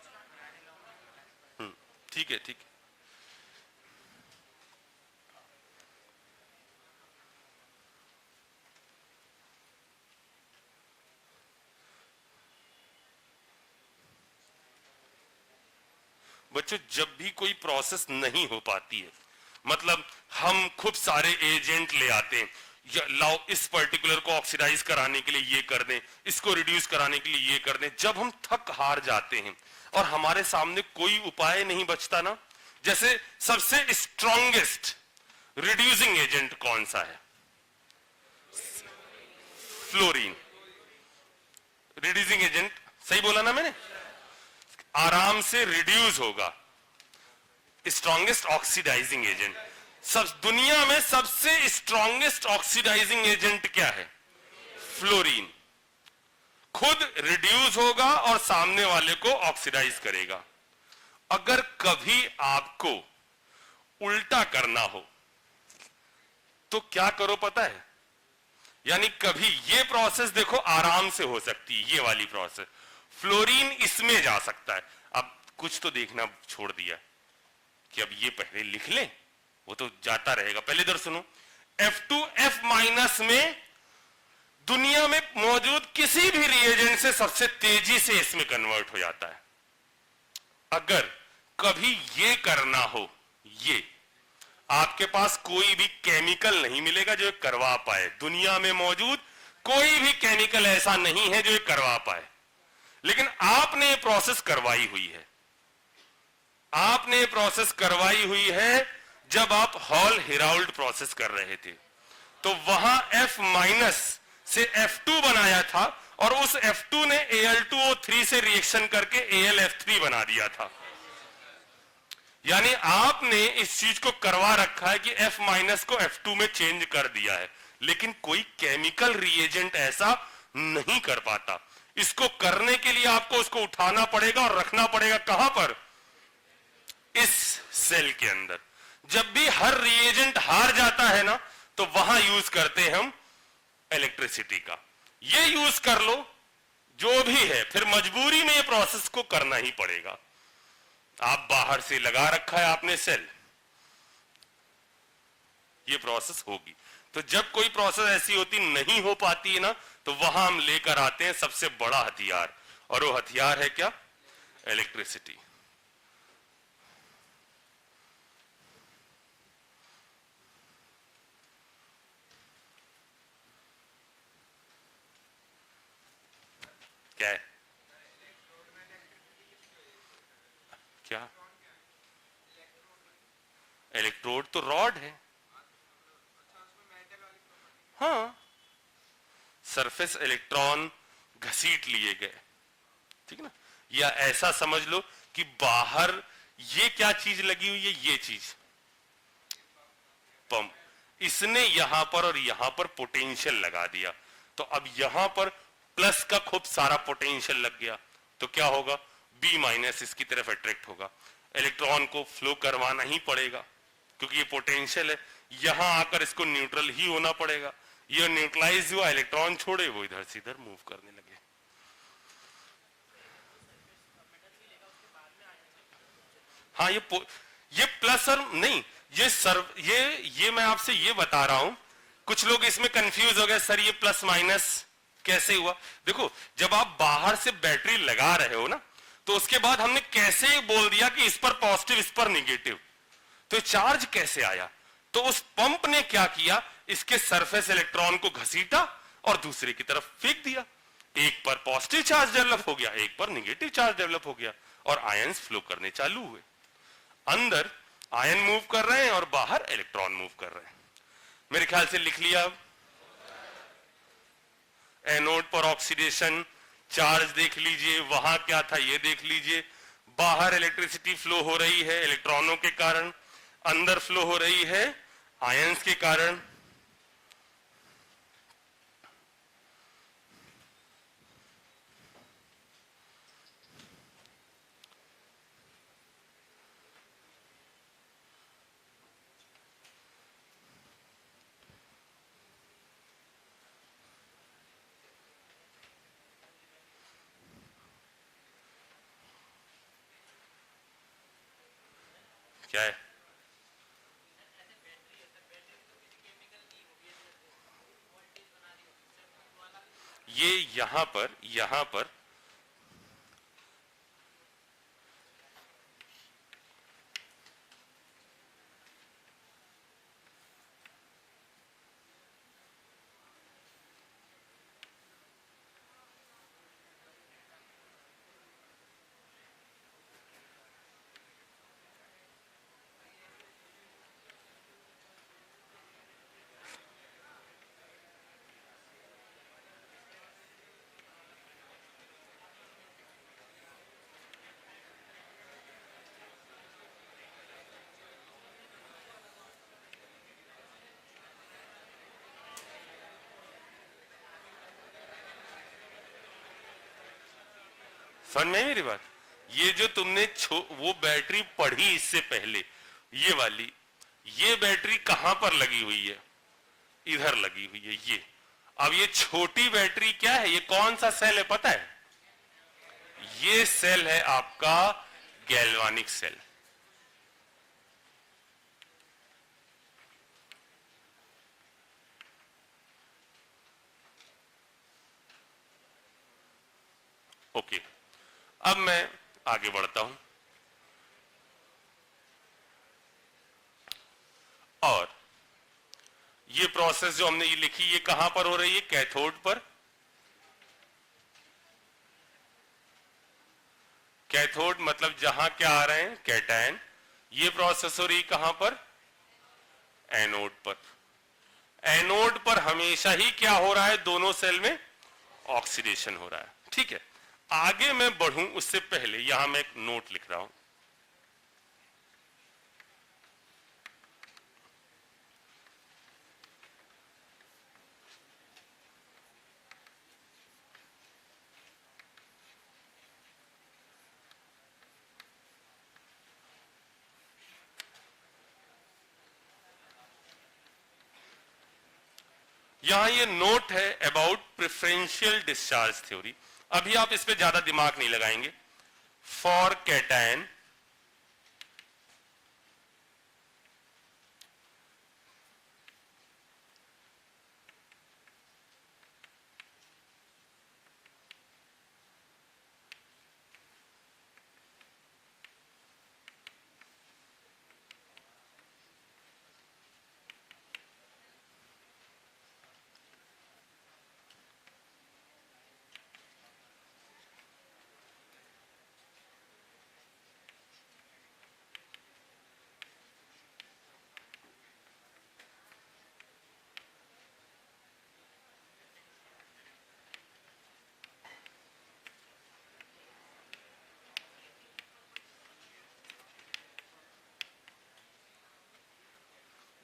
ठीक है, ठीक है। बच्चों, जब भी कोई प्रोसेस नहीं हो पाती है, मतलब हम खूब सारे एजेंट ले आते हैं, लाओ इस पर्टिकुलर को ऑक्सीडाइज कराने के लिए ये कर दें, इसको रिड्यूस कराने के लिए ये कर दें, जब हम थक हार जाते हैं और हमारे सामने कोई उपाय नहीं बचता ना, जैसे सबसे स्ट्रॉन्गेस्ट रिड्यूसिंग एजेंट कौन सा है? फ्लोरीन। रिड्यूसिंग एजेंट, सही बोला ना मैंने? आराम से रिड्यूस होगा। स्ट्रॉन्गेस्ट ऑक्सीडाइजिंग एजेंट, सब दुनिया में सबसे स्ट्रॉन्गेस्ट ऑक्सीडाइजिंग एजेंट क्या है? फ्लोरीन। खुद रिड्यूस होगा और सामने वाले को ऑक्सीडाइज करेगा। अगर कभी आपको उल्टा करना हो तो क्या करो पता है? यानी कभी ये प्रोसेस देखो आराम से हो सकती है, ये वाली प्रोसेस, फ्लोरीन इसमें जा सकता है। अब कुछ तो देखना छोड़ दिया कि अब ये पहले लिख लें, वो तो जाता रहेगा। पहले इधर सुनो, F2F माइनस में दुनिया में मौजूद किसी भी रिएजेंट से सबसे तेजी से इसमें कन्वर्ट हो जाता है। अगर कभी ये करना हो, ये आपके पास कोई भी केमिकल नहीं मिलेगा जो करवा पाए। दुनिया में मौजूद कोई भी केमिकल ऐसा नहीं है जो ये करवा पाए, लेकिन आपने ये प्रोसेस करवाई हुई है। आपने ये प्रोसेस करवाई हुई है जब आप हॉल हेराल्ड प्रोसेस कर रहे थे, तो वहां F माइनस से F2 बनाया था और उस F2 ने Al2O3 से रिएक्शन करके AlF3 बना दिया था। यानी आपने इस चीज को करवा रखा है कि F माइनस को F2 में चेंज कर दिया है, लेकिन कोई केमिकल रिएजेंट ऐसा नहीं कर पाता। इसको करने के लिए आपको उसको उठाना पड़ेगा और रखना पड़ेगा कहां पर? इस सेल के अंदर। जब भी हर रिएजेंट हार जाता है ना, तो वहां यूज करते हैं हम इलेक्ट्रिसिटी का। ये यूज कर लो जो भी है, फिर मजबूरी में ये प्रोसेस को करना ही पड़ेगा। आप बाहर से लगा रखा है आपने सेल, ये प्रोसेस होगी। तो जब कोई प्रोसेस ऐसी होती नहीं हो पाती है ना, तो वहां हम लेकर आते हैं सबसे बड़ा हथियार, और वो हथियार है क्या? इलेक्ट्रिसिटी। क्या है? क्या? इलेक्ट्रोड तो रॉड है। हाँ, सरफेस इलेक्ट्रॉन घसीट लिए गए, ठीक ना? या ऐसा समझ लो कि बाहर ये क्या चीज लगी हुई है, ये चीज पंप, इसने यहां पर और यहां पर पोटेंशियल लगा दिया, तो अब यहां पर प्लस का खूब सारा पोटेंशियल लग गया, तो क्या होगा? B माइनस इसकी तरफ अट्रैक्ट होगा। इलेक्ट्रॉन को फ्लो करवाना ही पड़ेगा क्योंकि ये पोटेंशियल है, यहां आकर इसको न्यूट्रल ही होना पड़ेगा। ये न्यूट्रलाइज हुआ, इलेक्ट्रॉन छोड़े, वो इधर से इधर मूव करने लगे। हाँ, ये प्लस और नहीं, ये मैं आपसे ये बता रहा हूं, कुछ लोग इसमें कंफ्यूज हो गए, सर ये प्लस माइनस कैसे हुआ? देखो, जब आप बाहर से बैटरी लगा रहे हो ना, तो उसके बाद हमने कैसे बोल दिया कि इस पर पॉजिटिव इस पर निगेटिव, तो चार्ज कैसे आया? तो उस पंप ने क्या किया, इसके सरफेस इलेक्ट्रॉन को घसीटा और दूसरे की तरफ फेंक दिया। एक पर पॉजिटिव चार्ज डेवलप हो गया, एक पर निगेटिव चार्ज डेवलप हो गया, और आयंस फ्लो करने चालू हुए। अंदर आयन मूव कर रहे हैं और बाहर इलेक्ट्रॉन मूव कर रहे हैं। मेरे ख्याल से लिख लिया। अब एनोड पर ऑक्सीडेशन चार्ज देख लीजिए, वहां क्या था ये देख लीजिए। बाहर इलेक्ट्रिसिटी फ्लो हो रही है इलेक्ट्रॉनों के कारण, अंदर फ्लो हो रही है आयंस के कारण। क्या है? ये यहां पर समझ में आई मेरी बात? ये जो तुमने वो बैटरी पढ़ी इससे पहले, ये वाली, ये बैटरी कहां पर लगी हुई है? इधर लगी हुई है ये। अब ये छोटी बैटरी क्या है? ये कौन सा सेल है पता है? ये सेल है आपका गैल्वानिक सेल। ओके, अब मैं आगे बढ़ता हूं और ये प्रोसेस जो हमने ये लिखी, ये कहां पर हो रही है? कैथोड पर। कैथोड मतलब जहां क्या आ रहे हैं? कैटायन। ये प्रोसेस हो रही कहां पर? एनोड पर। एनोड पर हमेशा ही क्या हो रहा है? दोनों सेल में ऑक्सीडेशन हो रहा है। ठीक है, आगे मैं बढ़ूं उससे पहले यहां मैं एक नोट लिख रहा हूं। यहां ये नोट है अबाउट प्रेफरेंशियल डिस्चार्ज थ्योरी। अभी आप इस पे ज्यादा दिमाग नहीं लगाएंगे। फॉर कैटायन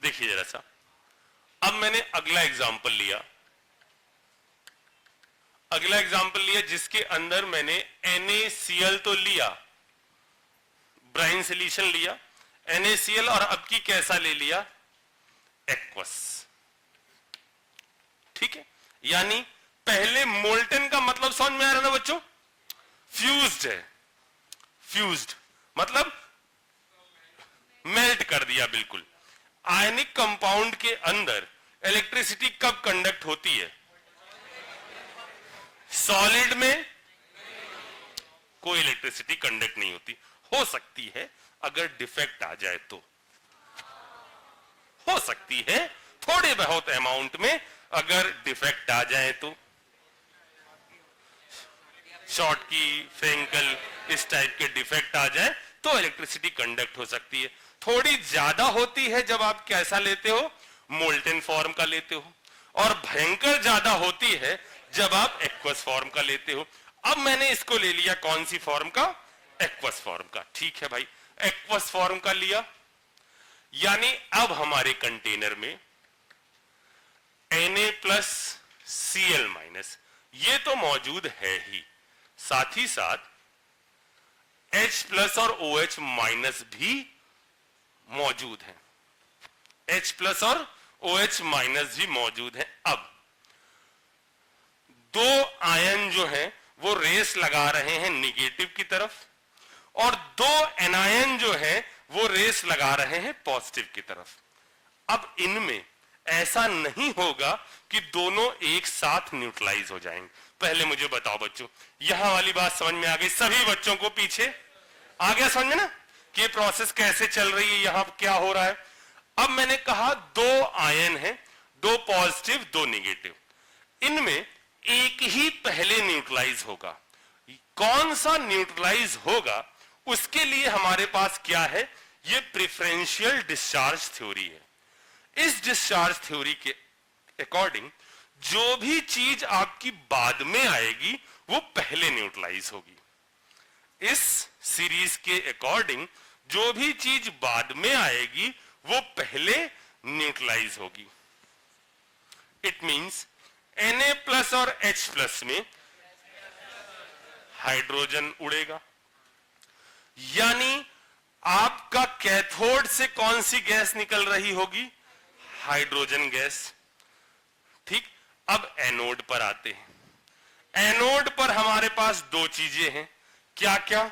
देखिए जरा सा, अब मैंने अगला एग्जाम्पल लिया। अगला एग्जाम्पल लिया जिसके अंदर मैंने NaCl तो लिया, ब्राइन सोल्यूशन लिया, NaCl, और अब की कैसा ले लिया? एक्वस। ठीक है, यानी पहले मोल्टन का मतलब समझ में आ रहा था बच्चों? फ्यूज्ड है। फ्यूज्ड मतलब मेल्ट कर दिया बिल्कुल। आयनिक कंपाउंड के अंदर इलेक्ट्रिसिटी कब कंडक्ट होती है? सॉलिड में कोई इलेक्ट्रिसिटी कंडक्ट नहीं होती। हो सकती है अगर डिफेक्ट आ जाए तो, हो सकती है थोड़े बहुत अमाउंट में अगर डिफेक्ट आ जाए तो, शॉर्ट की, फ्रेंकल, इस टाइप के डिफेक्ट आ जाए तो इलेक्ट्रिसिटी कंडक्ट हो सकती है। थोड़ी ज्यादा होती है जब आप कैसा लेते हो? मोल्टन फॉर्म का लेते हो, और भयंकर ज्यादा होती है जब आप एक्वस फॉर्म का लेते हो। अब मैंने इसको ले लिया कौन सी फॉर्म का? एक्वस फॉर्म का। ठीक है भाई, एक्वस फॉर्म का लिया, यानी अब हमारे कंटेनर में Na+Cl- ये तो मौजूद है ही, साथ ही साथ H+ और OH- भी मौजूद है। H+ और OH- भी मौजूद है। अब दो आयन जो हैं वो रेस लगा रहे हैं निगेटिव की तरफ, और दो एनायन जो है वो रेस लगा रहे हैं पॉजिटिव की तरफ। अब इनमें ऐसा नहीं होगा कि दोनों एक साथ न्यूट्रलाइज हो जाएंगे। पहले मुझे बताओ बच्चों, यहां वाली बात समझ में आ गई सभी बच्चों को? पीछे आ गया समझ में ना कि प्रोसेस कैसे चल रही है, यहां क्या हो रहा है। अब मैंने कहा दो आयन है, दो पॉजिटिव दो नेगेटिव, इनमें एक ही पहले न्यूट्रलाइज होगा। कौन सा न्यूट्रलाइज होगा उसके लिए हमारे पास क्या है, ये प्रेफरेंशियल डिस्चार्ज थ्योरी है। इस डिस्चार्ज थ्योरी के अकॉर्डिंग जो भी चीज आपकी बाद में आएगी वो पहले न्यूट्रलाइज होगी। इस सीरीज के अकॉर्डिंग जो भी चीज बाद में आएगी वो पहले न्यूट्रलाइज होगी। इट मींस Na+ और H+ में हाइड्रोजन उड़ेगा, यानी आपका कैथोड से कौन सी गैस निकल रही होगी? Hydrogen gas. ठीक, अब एनोड पर आते हैं। एनोड पर हमारे पास दो चीजें हैं, क्या क्या?